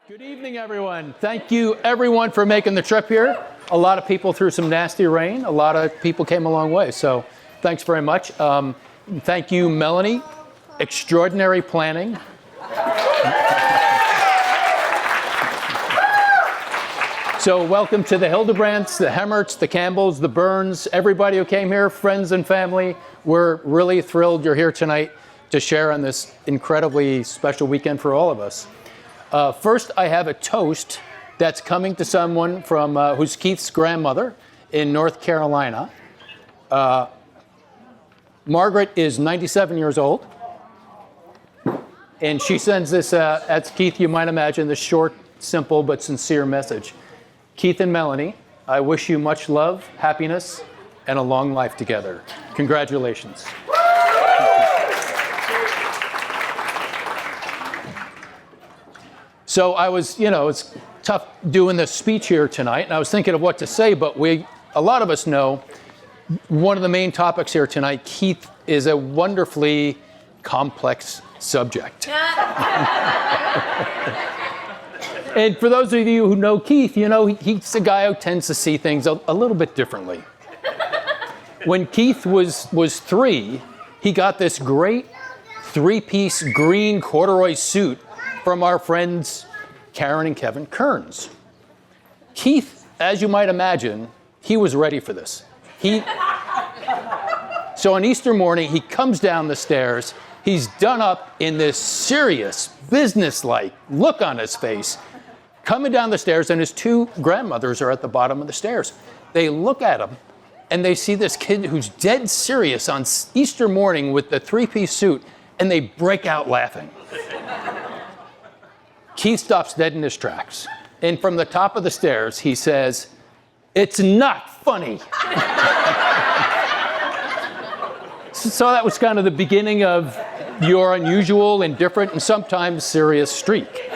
Good evening, everyone. Thank you, everyone, for making the trip here. A lot of people through some nasty rain. A lot of people came a long way, so thanks very much. Thank you, Melanie. Extraordinary planning. So welcome to the Hildebrands, the Hemmerts, the Campbells, the Burns, everybody who came here, friends and family. We're really thrilled you're here tonight to share on this incredibly special weekend for all of us. First, I have a toast that's coming to someone from who's Keith's grandmother in North Carolina. Margaret is 97 years old, and she sends this, as Keith, you might imagine, this short, simple, but sincere message. Keith and Melanie, I wish you much love, happiness, and a long life together. Congratulations. So I was, it's tough doing this speech here tonight, and I was thinking of what to say, but a lot of us know one of the main topics here tonight, Keith, is a wonderfully complex subject. And for those of you who know Keith, he's a guy who tends to see things a little bit differently. When Keith was 3, he got this great 3-piece green corduroy suit from our friends Karen and Kevin Kearns. Keith, as you might imagine, he was ready for this. So on Easter morning, he comes down the stairs. He's done up in this serious, businesslike look on his face, coming down the stairs, and his 2 grandmothers are at the bottom of the stairs. They look at him, and they see this kid who's dead serious on Easter morning with the 3-piece suit, and they break out laughing. Keith stops dead in his tracks, and from the top of the stairs, he says, "It's not funny." So that was kind of the beginning of your unusual and different and sometimes serious streak.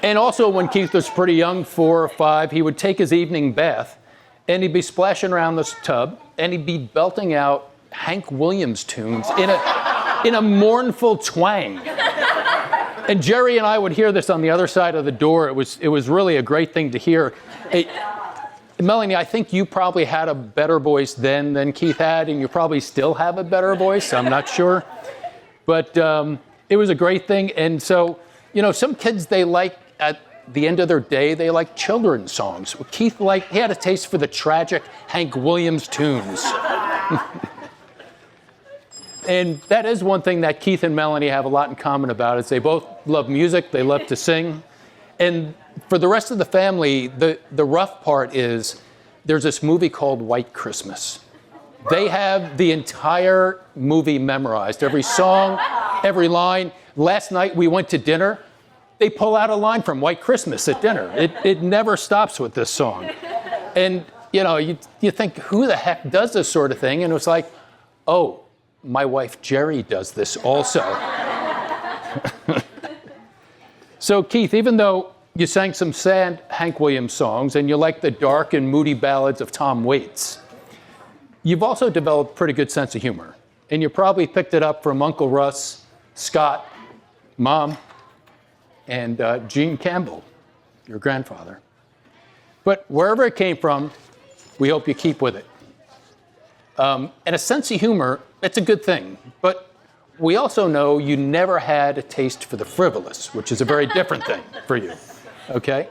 And also when Keith was pretty young, 4 or 5, he would take his evening bath and he'd be splashing around this tub and he'd be belting out Hank Williams tunes in a mournful twang. And Jerry and I would hear this on the other side of the door. It was really a great thing to hear. Melanie, I think you probably had a better voice then than Keith had, and you probably still have a better voice. I'm not sure. But it was a great thing. And so, some kids, they like, at the end of their day, they like children's songs. Keith, he had a taste for the tragic Hank Williams tunes. And that is one thing that Keith and Melanie have a lot in common about, is they both love music, they love to sing. And for the rest of the family, the rough part is there's this movie called White Christmas. They have the entire movie memorized, every song, every line. Last night we went to dinner. They pull out a line from White Christmas at dinner. It never stops with this song. And, you think, who the heck does this sort of thing? And it was like, oh, my wife Jerry does this also. So Keith, even though you sang some sad Hank Williams songs and you like the dark and moody ballads of Tom Waits, you've also developed a pretty good sense of humor. And you probably picked it up from Uncle Russ, Scott, Mom, and Gene Campbell, your grandfather. But wherever it came from, we hope you keep with it. And a sense of humor, it's a good thing. But we also know you never had a taste for the frivolous, which is a very different thing for you, okay?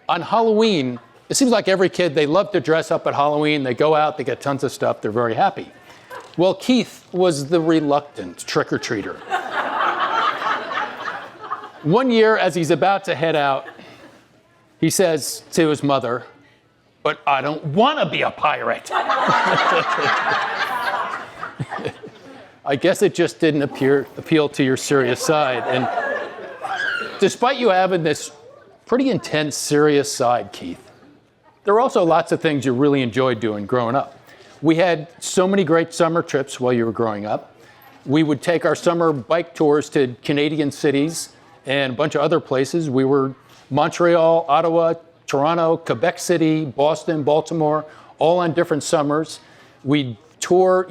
On Halloween, it seems like every kid, they love to dress up at Halloween. They go out, they get tons of stuff, they're very happy. Well, Keith was the reluctant trick-or-treater. One year, as he's about to head out, he says to his mother, "But I don't want to be a pirate." I guess it just didn't appeal to your serious side. And despite you having this pretty intense, serious side, Keith, there were also lots of things you really enjoyed doing growing up. We had so many great summer trips while you were growing up. We would take our summer bike tours to Canadian cities and a bunch of other places. We were Montreal, Ottawa, Toronto, Quebec City, Boston, Baltimore, all on different summers. We'd tour,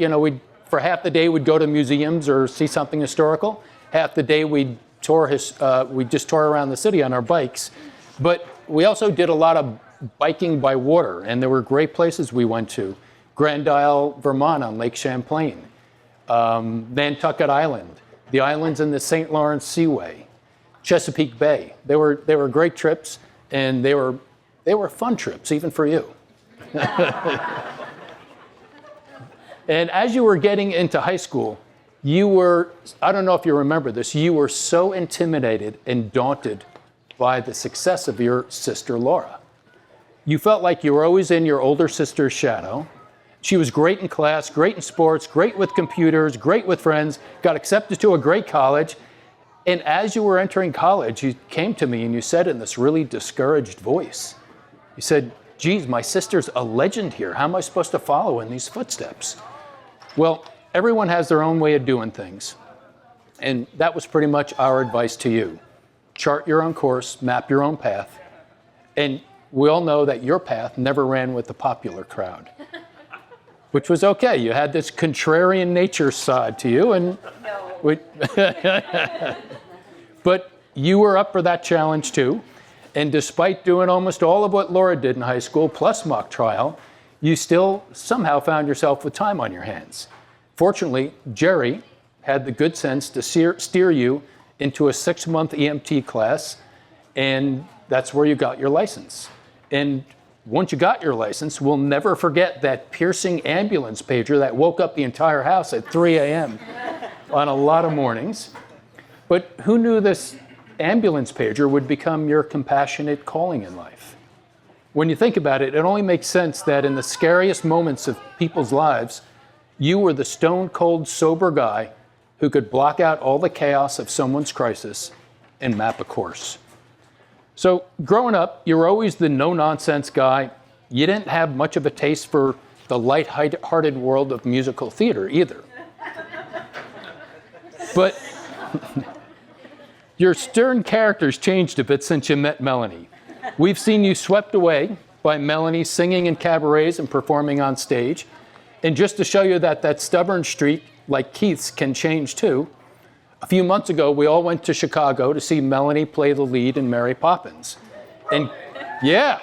for half the day we'd go to museums or see something historical. Half the day we'd we just tore around the city on our bikes. But we also did a lot of biking by water, and there were great places we went to. Grand Isle, Vermont on Lake Champlain, Nantucket Island, the islands in the St. Lawrence Seaway, Chesapeake Bay. They were great trips, and they were fun trips, even for you. And as you were getting into high school, you were, I don't know if you remember this, you were so intimidated and daunted by the success of your sister Laura. You felt like you were always in your older sister's shadow. She was great in class, great in sports, great with computers, great with friends, got accepted to a great college. And as you were entering college, you came to me and you said in this really discouraged voice, you said, geez, my sister's a legend here. How am I supposed to follow in these footsteps? Well, everyone has their own way of doing things. And that was pretty much our advice to you. Chart your own course, map your own path. And we all know that your path never ran with the popular crowd, which was okay. You had this contrarian nature side to you. And but you were up for that challenge too. And despite doing almost all of what Laura did in high school, plus mock trial, you still somehow found yourself with time on your hands. Fortunately, Jerry had the good sense to steer you into a 6-month EMT class, and that's where you got your license. And once you got your license, we'll never forget that piercing ambulance pager that woke up the entire house at 3 a.m. on a lot of mornings. But who knew this ambulance pager would become your compassionate calling in life? When you think about it, it only makes sense that in the scariest moments of people's lives, you were the stone-cold sober guy who could block out all the chaos of someone's crisis and map a course. So growing up, you were always the no-nonsense guy. You didn't have much of a taste for the light-hearted world of musical theater either. But your stern character's changed a bit since you met Melanie. We've seen you swept away by Melanie singing in cabarets and performing on stage. And just to show you that that stubborn streak, like Keith's, can change too, a few months ago, we all went to Chicago to see Melanie play the lead in Mary Poppins. And yeah.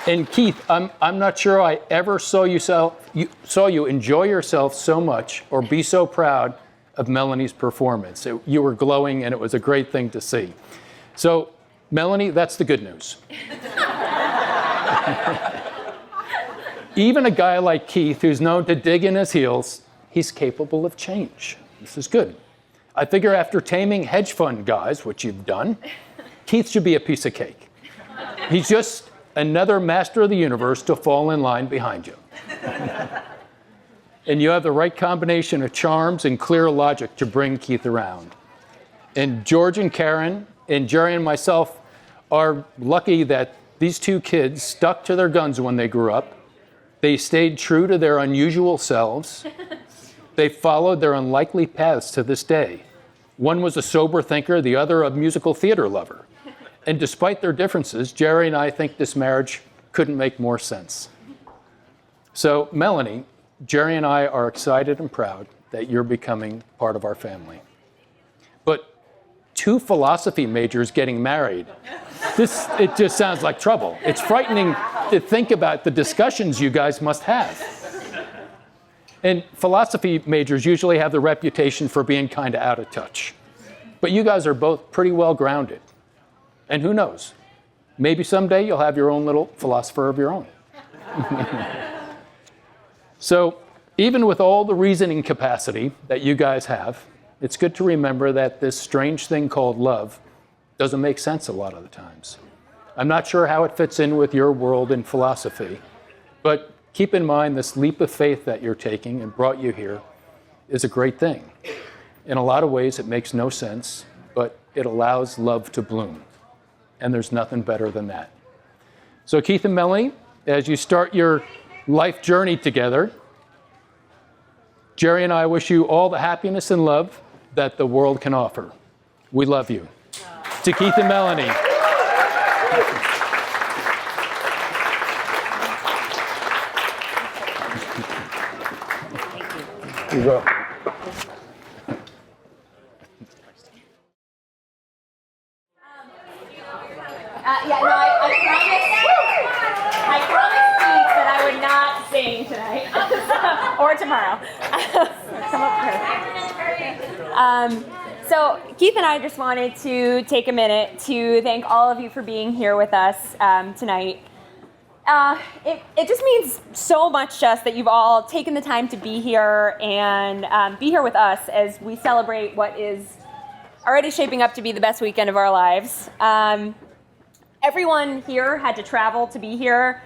And Keith, I'm not sure I ever saw you enjoy yourself so much or be so proud of Melanie's performance. You were glowing, and it was a great thing to see. So, Melanie, that's the good news. Even a guy like Keith, who's known to dig in his heels, he's capable of change. This is good. I figure after taming hedge fund guys, which you've done, Keith should be a piece of cake. He's just another master of the universe to fall in line behind you. And you have the right combination of charms and clear logic to bring Keith around. And George and Karen and Jerry and myself are lucky that these two kids stuck to their guns when they grew up. They stayed true to their unusual selves. They followed their unlikely paths to this day. One was a sober thinker, the other a musical theater lover. And despite their differences, Jerry and I think this marriage couldn't make more sense. So, Melanie, Jerry and I are excited and proud that you're becoming part of our family. But 2 philosophy majors getting married, it just sounds like trouble. It's frightening to think about the discussions you guys must have. And philosophy majors usually have the reputation for being kind of out of touch. But you guys are both pretty well grounded. And who knows? Maybe someday you'll have your own little philosopher of your own. So even with all the reasoning capacity that you guys have, it's good to remember that this strange thing called love doesn't make sense a lot of the times. I'm not sure how it fits in with your world and philosophy, but keep in mind this leap of faith that you're taking and brought you here is a great thing. In a lot of ways, it makes no sense, but it allows love to bloom. And there's nothing better than that. So Keith and Melanie, as you start your life journey together, Jerry and I wish you all the happiness and love that the world can offer. We love you. To Keith and Melanie. Thank you. You're welcome. I promised Keith that I would not sing tonight or tomorrow. Come up here. So Keith and I just wanted to take a minute to thank all of you for being here with us tonight. It just means so much to us that you've all taken the time to be here and be here with us as we celebrate what is already shaping up to be the best weekend of our lives. Everyone here had to travel to be here,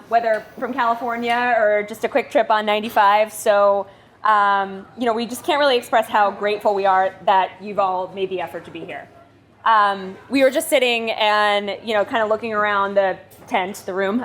whether from California or just a quick trip on 95. So, we just can't really express how grateful we are that you've all made the effort to be here. We were just sitting and, kind of looking around the tent, the room,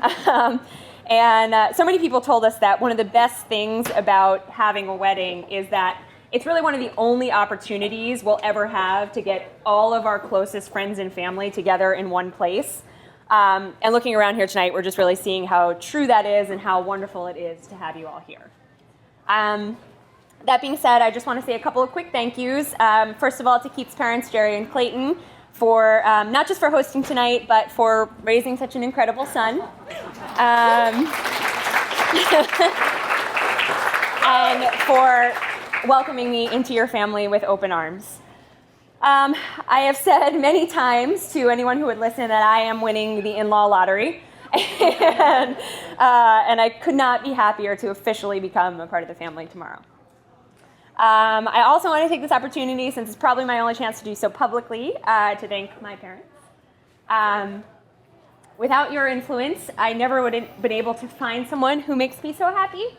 and so many people told us that one of the best things about having a wedding is that it's really one of the only opportunities we'll ever have to get all of our closest friends and family together in one place. And looking around here tonight, we're just really seeing how true that is and how wonderful it is to have you all here. That being said, I just want to say a couple of quick thank yous. First of all, to Keith's parents, Jerry and Clayton, for not just for hosting tonight, but for raising such an incredible son. And for welcoming me into your family with open arms. I have said many times to anyone who would listen that I am winning the in-law lottery, and I could not be happier to officially become a part of the family tomorrow. I also want to take this opportunity, since it's probably my only chance to do so publicly, to thank my parents. Without your influence, I never would have been able to find someone who makes me so happy,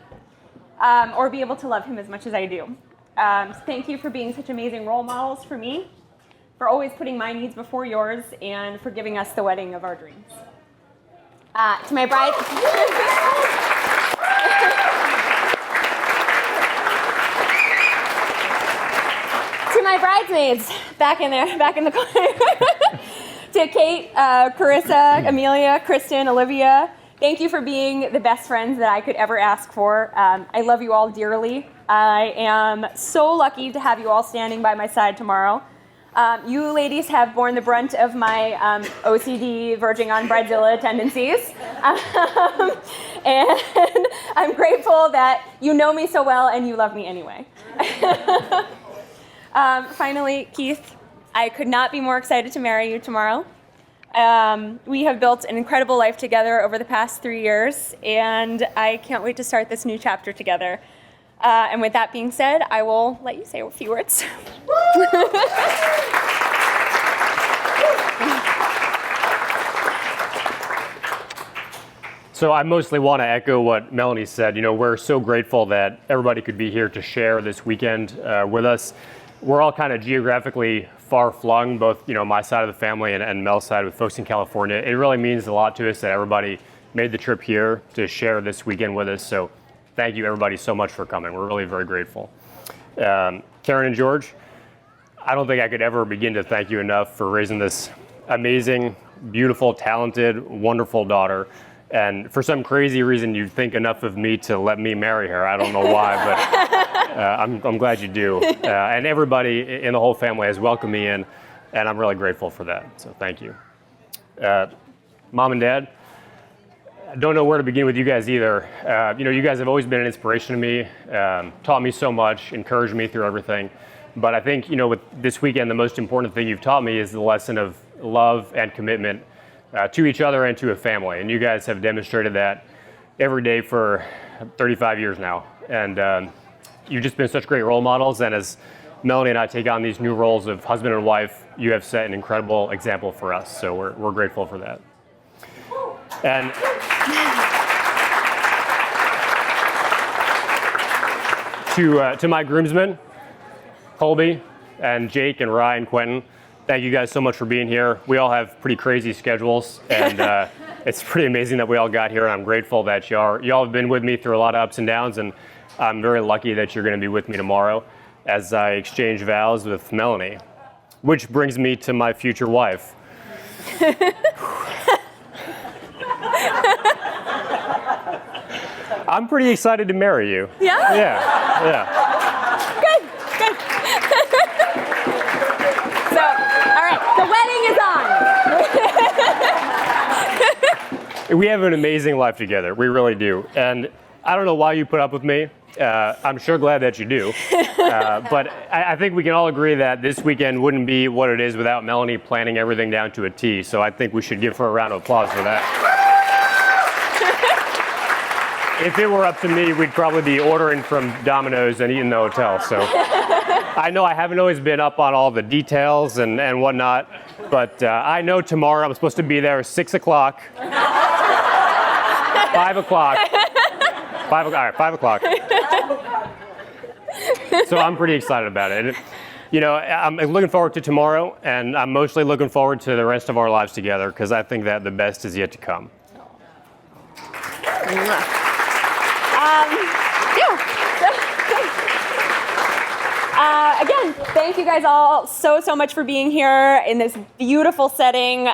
or be able to love him as much as I do. So thank you for being such amazing role models for me, for always putting my needs before yours, and for giving us the wedding of our dreams. To my bride... To my bridesmaids, back in the corner. To Kate, Carissa, Amelia, Kristen, Olivia, thank you for being the best friends that I could ever ask for. I love you all dearly. I am so lucky to have you all standing by my side tomorrow. You ladies have borne the brunt of my OCD verging on bridezilla tendencies. And I'm grateful that you know me so well and you love me anyway. Finally, Keith, I could not be more excited to marry you tomorrow. We have built an incredible life together over the past 3 years, and I can't wait to start this new chapter together. And with that being said, I will let you say a few words. So I mostly want to echo what Melanie said. We're so grateful that everybody could be here to share this weekend with us. We're all kind of geographically far-flung, both my side of the family and Mel's side with folks in California. It really means a lot to us that everybody made the trip here to share this weekend with us. So thank you everybody so much for coming. We're really very grateful. Karen and George, I don't think I could ever begin to thank you enough for raising this amazing, beautiful, talented, wonderful daughter. And for some crazy reason, you think enough of me to let me marry her. I don't know why, but I'm glad you do. And everybody in the whole family has welcomed me in, and I'm really grateful for that. So thank you. Mom and Dad, I don't know where to begin with you guys either. You guys have always been an inspiration to me, taught me so much, encouraged me through everything. But I think, with this weekend, the most important thing you've taught me is the lesson of love and commitment to each other and to a family. And you guys have demonstrated that every day for 35 years now. And you've just been such great role models. And as Melanie and I take on these new roles of husband and wife, you have set an incredible example for us. So we're grateful for that. And to my groomsmen, Colby and Jake and Ryan and Quentin, thank you guys so much for being here. We all have pretty crazy schedules, and it's pretty amazing that we all got here, and I'm grateful that y'all have been with me through a lot of ups and downs, and I'm very lucky that you're going to be with me tomorrow as I exchange vows with Melanie, which brings me to my future wife. I'm pretty excited to marry you. Yeah? Yeah. Good. So, all right, the wedding is on. We have an amazing life together. We really do. And I don't know why you put up with me. I'm sure glad that you do. But I think we can all agree that this weekend wouldn't be what it is without Melanie planning everything down to a T. So I think we should give her a round of applause for that. If it were up to me, we'd probably be ordering from Domino's and eating in the hotel. So I know I haven't always been up on all the details and whatnot, but I know tomorrow I'm supposed to be there 6 o'clock, 5 o'clock. 5 o'clock. So I'm pretty excited about it. And, you know, I'm looking forward to tomorrow, and I'm mostly looking forward to the rest of our lives together because I think that the best is yet to come. Again, thank you guys all so much for being here in this beautiful setting.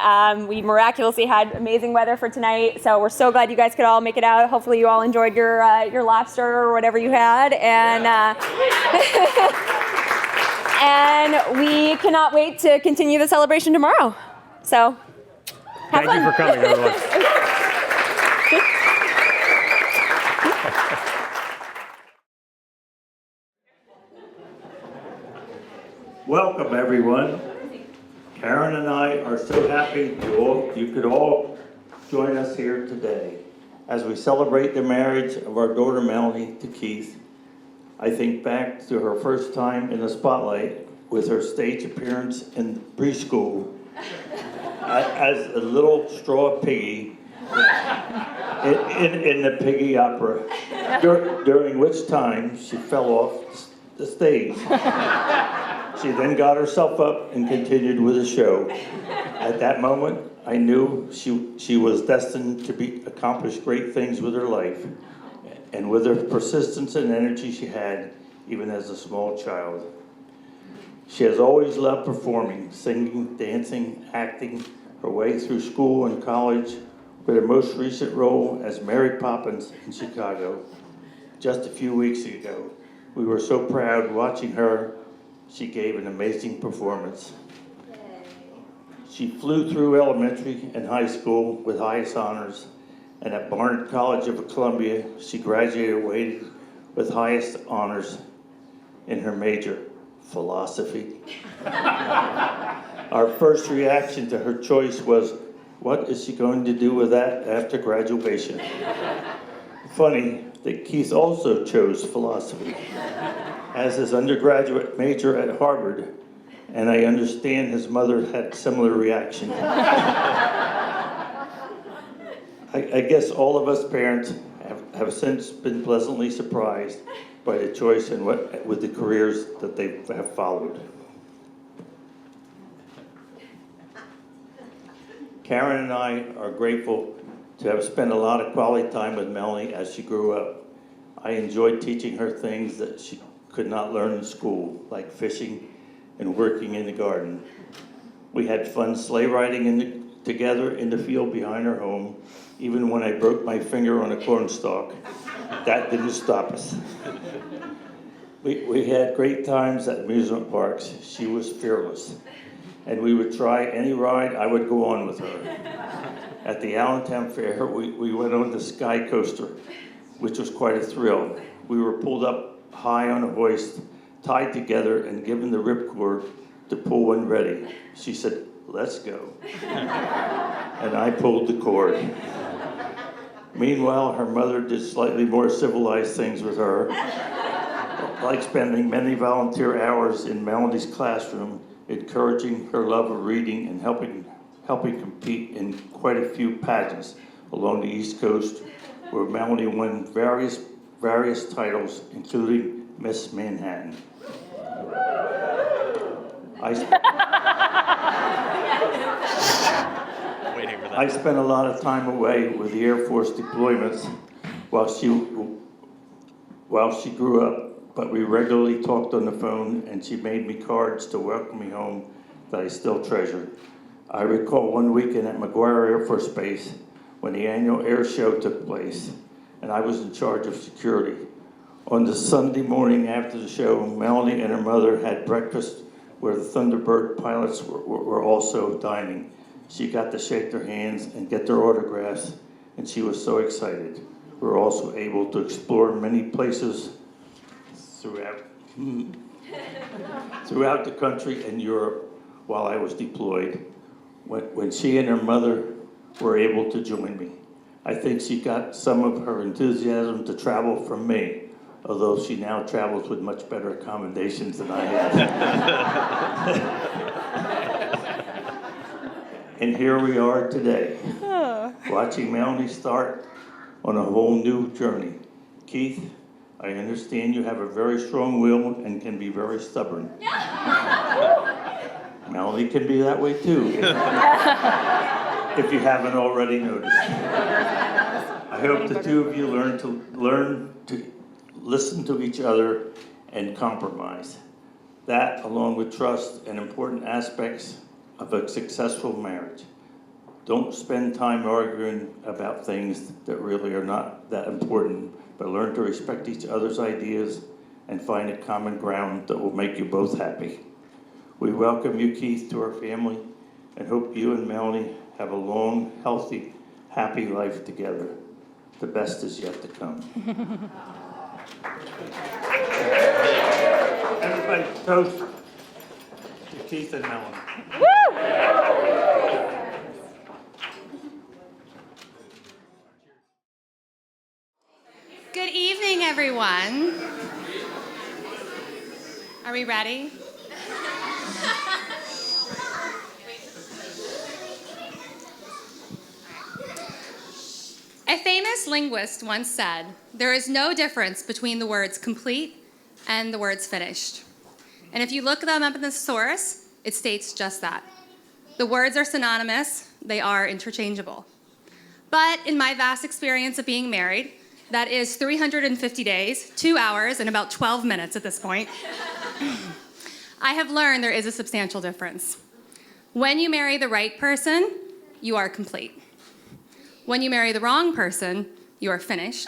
We miraculously had amazing weather for tonight, so we're so glad you guys could all make it out. Hopefully you all enjoyed your lobster or whatever you had, and and we cannot wait to continue the celebration tomorrow. So have Thank fun. you for coming, everyone. Welcome, everyone. Karen and I are so happy you could all join us here today. As we celebrate the marriage of our daughter Melanie to Keith, I think back to her first time in the spotlight with her stage appearance in preschool as a little straw piggy in the piggy opera, during which time she fell off the stage. She then got herself up and continued with the show. At that moment, I knew she was destined to accomplish great things with her life, and with her persistence and energy she had, even as a small child. She has always loved performing, singing, dancing, acting, her way through school and college, with her most recent role as Mary Poppins in Chicago. Just a few weeks ago, we were so proud watching her. She gave an amazing performance. She flew through elementary and high school with highest honors, and at Barnard College of Columbia, she graduated with highest honors in her major, philosophy. Our first reaction to her choice was, what is she going to do with that after graduation? Funny that Keith also chose philosophy as his undergraduate major at Harvard, and I understand his mother had similar reaction. I guess all of us parents have since been pleasantly surprised by the choice and with the careers that they have followed. Karen and I are grateful to have spent a lot of quality time with Melanie as she grew up. I enjoyed teaching her things that she could not learn in school, like fishing and working in the garden. We had fun sleigh riding together in the field behind our home, even when I broke my finger on a cornstalk. That didn't stop us. We had great times at amusement parks. She was fearless, and we would try any ride I would go on with her. At the Allentown Fair, we went on the Sky Coaster, which was quite a thrill. We were pulled up high on a hoist, tied together, and given the ripcord to pull when ready. She said, "Let's go." And I pulled the cord. Meanwhile, her mother did slightly more civilized things with her, like spending many volunteer hours in Melanie's classroom, encouraging her love of reading and helping compete in quite a few pageants along the East Coast, where Melanie won various titles, including Miss Manhattan. I spent a lot of time away with the Air Force deployments while she grew up, but we regularly talked on the phone, and she made me cards to welcome me home that I still treasure. I recall one weekend at McGuire Air Force Base when the annual air show took place, and I was in charge of security. On the Sunday morning after the show, Melanie and her mother had breakfast where the Thunderbird pilots were also dining. She got to shake their hands and get their autographs, and she was so excited. We were also able to explore many places throughout the country and Europe while I was deployed, when she and her mother were able to join me. I think she got some of her enthusiasm to travel from me, although she now travels with much better accommodations than I have. And here we are today, watching Melanie start on a whole new journey. Keith, I understand you have a very strong will and can be very stubborn. Melanie can be that way too, if you haven't already noticed. I hope the two of you learn to listen to each other and compromise. That, along with trust and important aspects of a successful marriage. Don't spend time arguing about things that really are not that important, but learn to respect each other's ideas and find a common ground that will make you both happy. We welcome you, Keith, to our family and hope you and Melanie have a long, healthy, happy life together. The best is yet to come. Everybody, toast to Keith and Melanie. Good evening, everyone. Are we ready? A famous linguist once said, "There is no difference between the words complete and the words finished." And if you look them up in the thesaurus, it states just that. The words are synonymous, they are interchangeable. But in my vast experience of being married, that is 350 days, 2 hours, and about 12 minutes at this point, I have learned there is a substantial difference. When you marry the right person, you are complete. When you marry the wrong person, you are finished.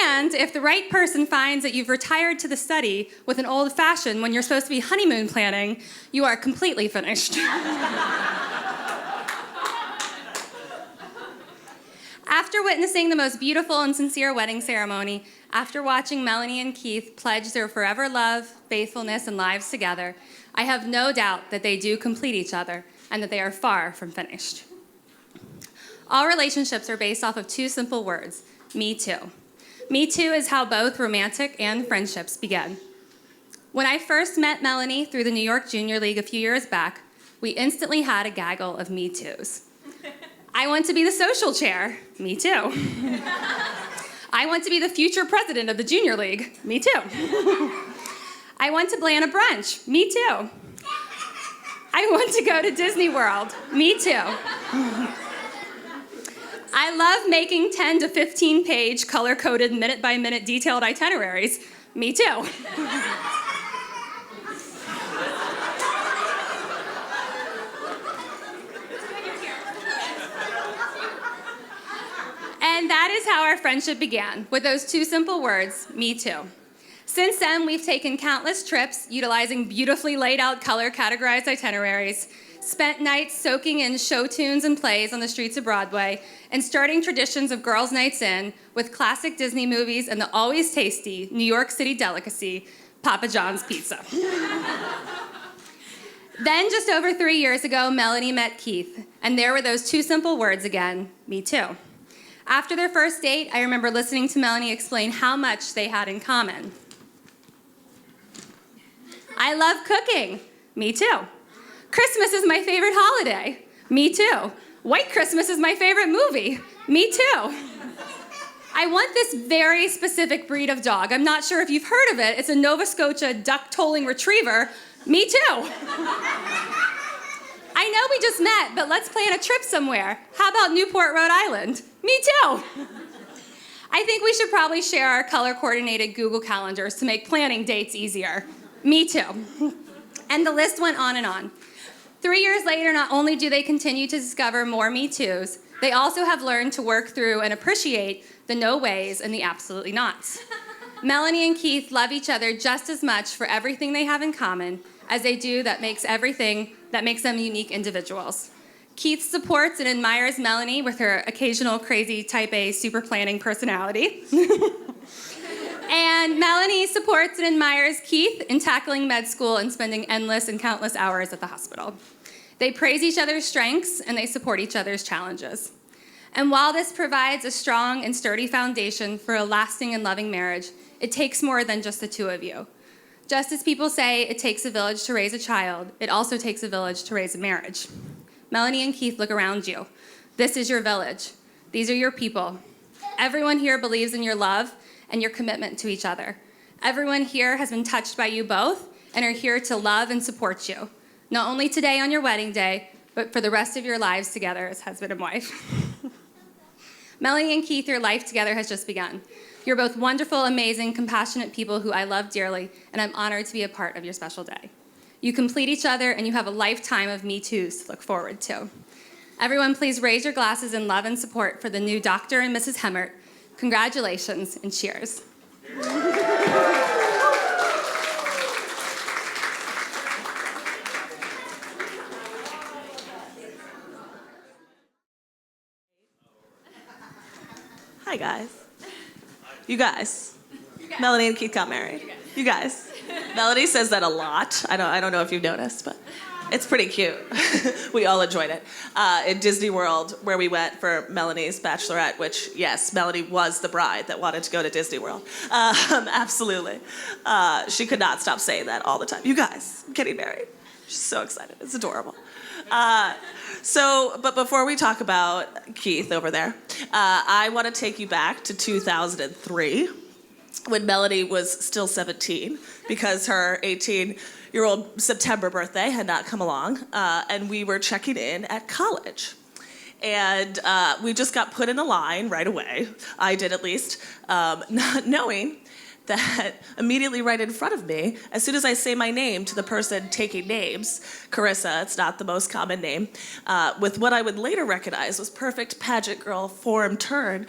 And if the right person finds that you've retired to the study with an old-fashioned when you're supposed to be honeymoon planning, you are completely finished. After witnessing the most beautiful and sincere wedding ceremony, after watching Melanie and Keith pledge their forever love, faithfulness, and lives together, I have no doubt that they do complete each other and that they are far from finished. All relationships are based off of two simple words, me too. Me too is how both romantic and friendships begin. When I first met Melanie through the New York Junior League a few years back, we instantly had a gaggle of me toos. I want to be the social chair, me too. I want to be the future president of the Junior League, me too. I want to plan a brunch, me too. I want to go to Disney World, me too. I love making 10 to 15 page color-coded minute-by-minute detailed itineraries. Me too. And that is how our friendship began, with those two simple words, me too. Since then, we've taken countless trips, utilizing beautifully laid out color-categorized itineraries, spent nights soaking in show tunes and plays on the streets of Broadway, and starting traditions of girls' nights in with classic Disney movies and the always tasty New York City delicacy, Papa John's Pizza. Then, just over 3 years ago, Melanie met Keith, and there were those two simple words again, me too. After their first date, I remember listening to Melanie explain how much they had in common. I love cooking, me too. Christmas is my favorite holiday. Me too. White Christmas is my favorite movie. Me too. I want this very specific breed of dog. I'm not sure if you've heard of it. It's a Nova Scotia duck-tolling retriever. Me too. I know we just met, but let's plan a trip somewhere. How about Newport, Rhode Island? Me too. I think we should probably share our color-coordinated Google calendars to make planning dates easier. Me too. And the list went on and on. 3 years later, not only do they continue to discover more Me Toos, they also have learned to work through and appreciate the no ways and the absolutely nots. Melanie and Keith love each other just as much for everything they have in common as they do that makes them unique individuals. Keith supports and admires Melanie with her occasional crazy type A super planning personality. And Melanie supports and admires Keith in tackling med school and spending endless and countless hours at the hospital. They praise each other's strengths and they support each other's challenges. And while this provides a strong and sturdy foundation for a lasting and loving marriage, it takes more than just the two of you. Just as people say it takes a village to raise a child, it also takes a village to raise a marriage. Melanie and Keith, look around you. This is your village. These are your people. Everyone here believes in your love and your commitment to each other. Everyone here has been touched by you both and are here to love and support you, not only today on your wedding day, but for the rest of your lives together as husband and wife. Melanie and Keith, your life together has just begun. You're both wonderful, amazing, compassionate people who I love dearly, and I'm honored to be a part of your special day. You complete each other, and you have a lifetime of Me Too's to look forward to. Everyone, please raise your glasses in love and support for the new Dr. and Mrs. Hemmert. Congratulations and cheers. Hi, guys. You guys. Melanie and Keith got married. You guys. Melanie says that a lot. I don't know if you've noticed, but it's pretty cute. We all enjoyed it. In Disney World, where we went for Melanie's bachelorette, which, yes, Melanie was the bride that wanted to go to Disney World. Absolutely. She could not stop saying that all the time. You guys, I'm getting married. She's so excited. It's adorable. But before we talk about Keith over there, I want to take you back to 2003 when Melanie was still 17 because her 18-year-old September birthday had not come along, and we were checking in at college. And we just got put in a line right away. I did, at least, not knowing that immediately right in front of me, as soon as I say my name to the person taking names, Carissa, it's not the most common name, with what I would later recognize was perfect pageant girl form turn,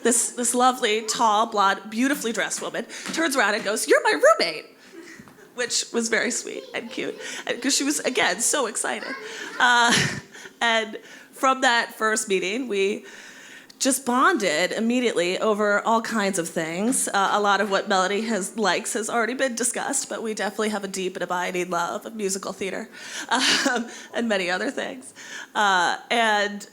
this lovely, tall, blonde, beautifully dressed woman turns around and goes, "You're my roommate," which was very sweet and cute, because she was, again, so excited. And from that first meeting, we just bonded immediately over all kinds of things. A lot of what Melanie likes has already been discussed, but we definitely have a deep and abiding love of musical theater and many other things. And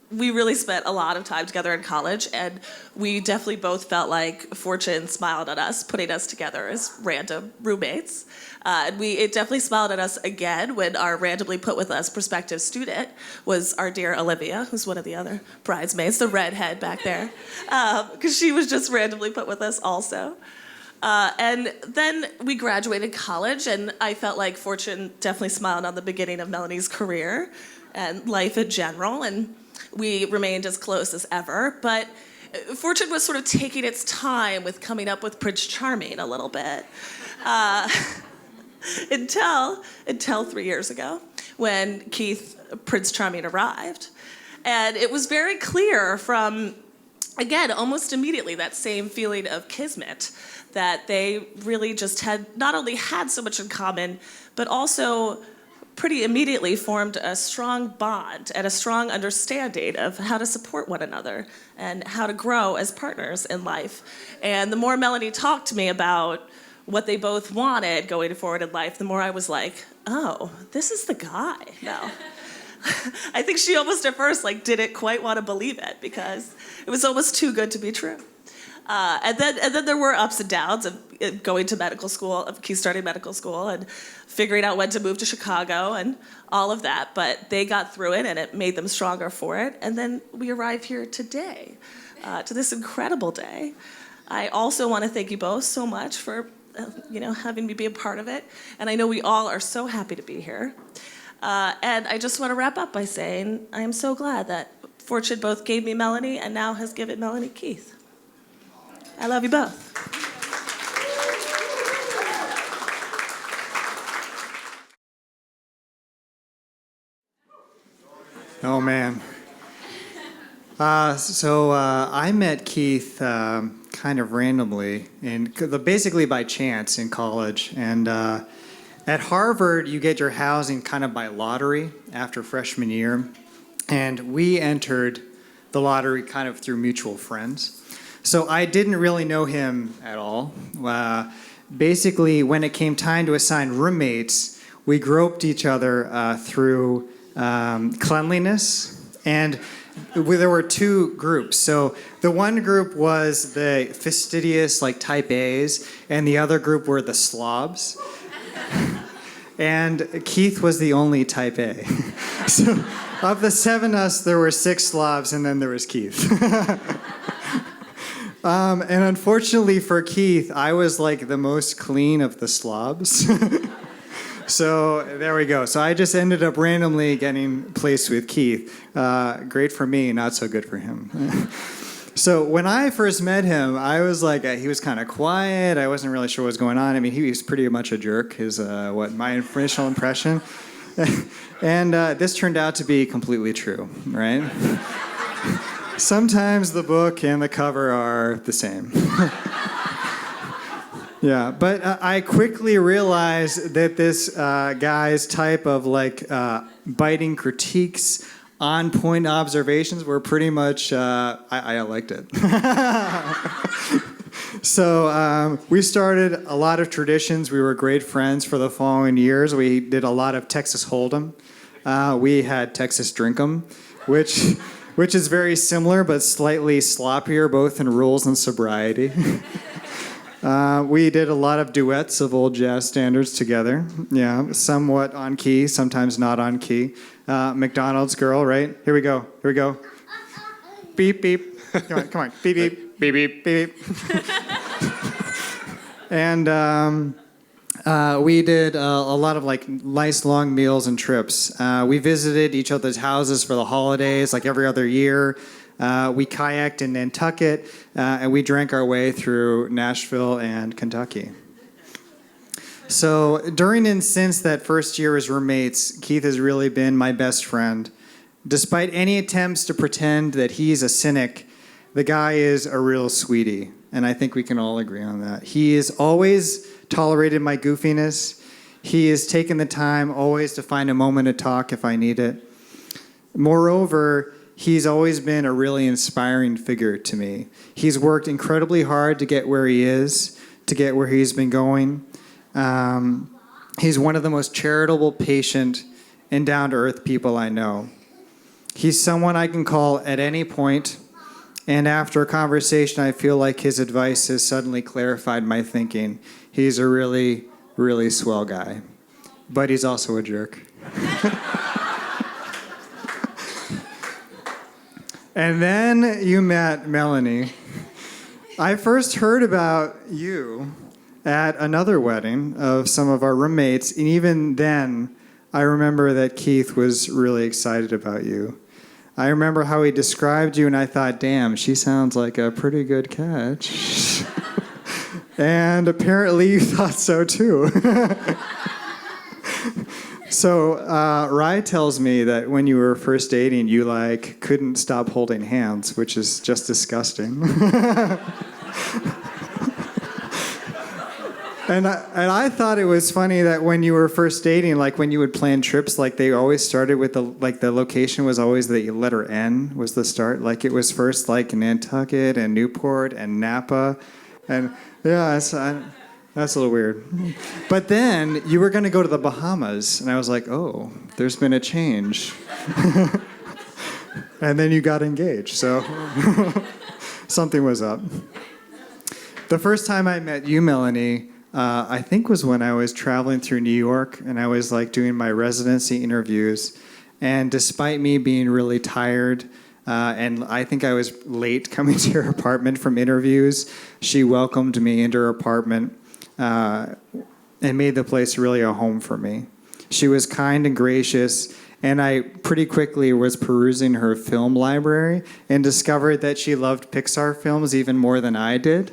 we really spent a lot of time together in college, and we definitely both felt like fortune smiled on us, putting us together as random roommates. And it definitely smiled at us again when our randomly put with us prospective student was our dear Olivia, who's one of the other bridesmaids, the redhead back there, because she was just randomly put with us also. And then we graduated college, and I felt like fortune definitely smiled on the beginning of Melanie's career and life in general, and we remained as close as ever. But fortune was sort of taking its time with coming up with Prince Charming a little bit. Until 3 years ago, when Keith, Prince Charming, arrived. And it was very clear from, again, almost immediately, that same feeling of kismet, that they really just had not only had so much in common, but also pretty immediately formed a strong bond and a strong understanding of how to support one another and how to grow as partners in life. And the more Melanie talked to me about what they both wanted going forward in life, the more I was like, oh, this is the guy now. I think she almost at first didn't quite want to believe it because it was almost too good to be true. And then there were ups and downs of going to medical school, of Keith starting medical school and figuring out when to move to Chicago and all of that. But they got through it, and it made them stronger for it. And then we arrive here today, to this incredible day. I also want to thank you both so much for having me be a part of it. And I know we all are so happy to be here. And I just want to wrap up by saying I am so glad that fortune both gave me Melanie and now has given Melanie Keith. I love you both. Oh, man. I met Keith kind of randomly, and basically by chance in college. And at Harvard, you get your housing kind of by lottery after freshman year. And we entered the lottery kind of through mutual friends. So I didn't really know him at all. Basically, when it came time to assign roommates, we groped each other through cleanliness. And there were two groups. So the one group was the fastidious, like type A's, and the other group were the slobs. And Keith was the only type A. So of the 7 of us, there were 6 slobs, and then there was Keith. And unfortunately for Keith, I was like the most clean of the slobs. So there we go. So I just ended up randomly getting placed with Keith. Great for me, not so good for him. So when I first met him, I was like, he was kind of quiet. I wasn't really sure what was going on. I mean, he was pretty much a jerk, is my initial impression. And this turned out to be completely true, right? Sometimes the book and the cover are the same. Yeah, but I quickly realized that this guy's type of biting critiques, on-point observations were pretty much, I liked it. So we started a lot of traditions. We were great friends for the following years. We did a lot of Texas Hold'em. We had Texas Drink'em, which is very similar but slightly sloppier, both in rules and sobriety. We did a lot of duets of old jazz standards together. Yeah, somewhat on key, sometimes not on key. McDonald's Girl, right? Here we go. Beep, beep. Come on. Beep, beep. Beep, beep. Beep. And we did a lot of nice long meals and trips. We visited each other's houses for the holidays, like every other year. We kayaked in Nantucket, and we drank our way through Nashville and Kentucky. So during and since that first year as roommates, Keith has really been my best friend. Despite any attempts to pretend that he's a cynic, the guy is a real sweetie, and I think we can all agree on that. He has always tolerated my goofiness. He has taken the time always to find a moment to talk if I need it. Moreover, he's always been a really inspiring figure to me. He's worked incredibly hard to get where he is, to get where he's been going. He's one of the most charitable, patient, and down-to-earth people I know. He's someone I can call at any point, and after a conversation, I feel like his advice has suddenly clarified my thinking. He's a really, really swell guy. But he's also a jerk. And then you met Melanie. I first heard about you at another wedding of some of our roommates, and even then, I remember that Keith was really excited about you. I remember how he described you, and I thought, damn, she sounds like a pretty good catch. And apparently you thought so too. So Rye tells me that when you were first dating, you couldn't stop holding hands, which is just disgusting. And I thought it was funny that when you were first dating, when you would plan trips, they always started with the location was always the letter N was the start. It was first Nantucket and Newport and Napa, and yeah, that's a little weird. But then you were going to go to the Bahamas, and I was like, oh, there's been a change. And then you got engaged, so something was up. The first time I met you, Melanie, I think was when I was traveling through New York, and I was doing my residency interviews. And despite me being really tired, and I think I was late coming to your apartment from interviews, she welcomed me into her apartment and made the place really a home for me. She was kind and gracious, and I pretty quickly was perusing her film library and discovered that she loved Pixar films even more than I did.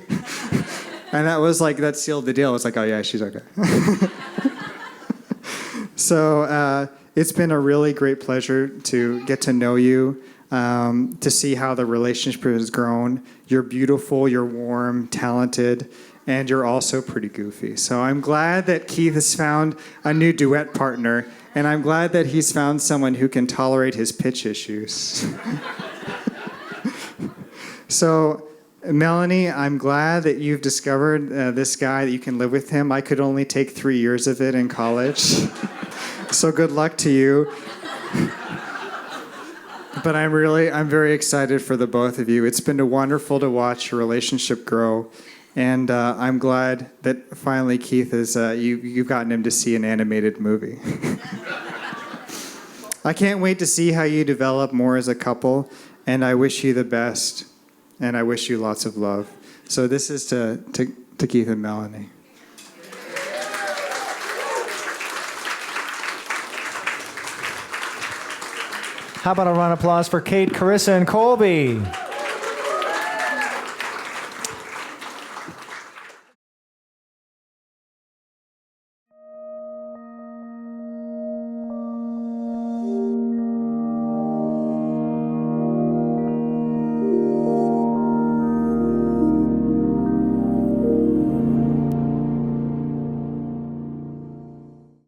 And that sealed the deal. I was like, oh yeah, she's okay. So it's been a really great pleasure to get to know you, to see how the relationship has grown. You're beautiful, you're warm, talented, and you're also pretty goofy. So I'm glad that Keith has found a new duet partner, and I'm glad that he's found someone who can tolerate his pitch issues. So, Melanie, I'm glad that you've discovered this guy, that you can live with him. I could only take 3 years of it in college. So good luck to you. But I'm very excited for the both of you. It's been wonderful to watch your relationship grow. And I'm glad that finally Keith you've gotten him to see an animated movie. I can't wait to see how you develop more as a couple, and I wish you the best, and I wish you lots of love. So this is to Keith and Melanie. How about a round of applause for Kate, Carissa, and Colby?